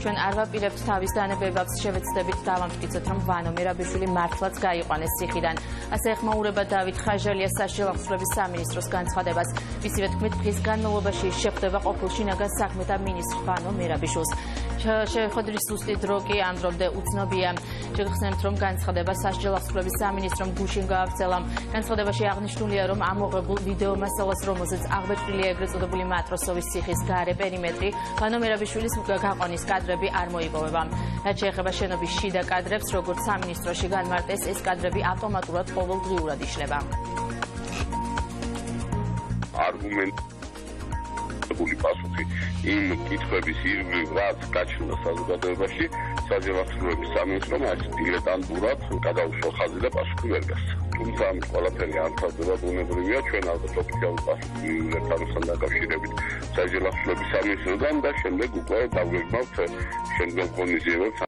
ჩვენ არ ვაპირებთ თავის დანებებებს, შევეცდებით დავამტკიცოთ, რომ ვანო მერაბიშვილი მართლაც გაიყვანეს ციხიდან. ასე ეხმაურება დავით ხაჟალია სასჯელ აღსრულების სამინისტროს განცხადებას. მისივე თქმით, დღის განმავლობაში შეხვდება ყოფილ შინაგან საქმეთა მინისტრ ვანო მერაბიშვილს. შეხვედრის ზუსტი დრო კი ამ დრომდე უცნობია. შეგახსენებთ, რომ განცხადება სასჯელ აღსრულების სამინისტრომ გუშინ გააგრძელა. განცხადებაში აღნიშნულია, რომ ამოღებულ ვიდეო მასალას, რომელზეც აღბეჭდილია ეგრეთ წოდებული მატროსოვის ციხის გარე პერიმეტრი, ვანო მერაბიშვილის გაყვანის კადრები არ მოიპოვება. რაც შეეხება შენობის შიდა კადრებს, როგორც სამინისტროში განმარტეს, ეს კადრები ავტომატურად ყოველდღიურად იშლება. არგუმენტული პასუხი იმ კითხვების ირგვლივ, რაც გაჩნდა საზოგადოებაში, სასჯელ აღსრულების სამინისტრომ არის დილეტანტურად გადაუშვა ხაზი და პასუხი ვერ გასცა. თუმცა ამ ყველაფერი არ თავდება ბუნებრივია, ჩვენ ალბათ ოფიციალურ პასუხს მივიღებთ ამასთან დაკავშირებით სასჯელ აღსრულების სამინისტროდან და შემდეგ უკვე დავგეგმავთ შემდგომ ღონისძიებებს.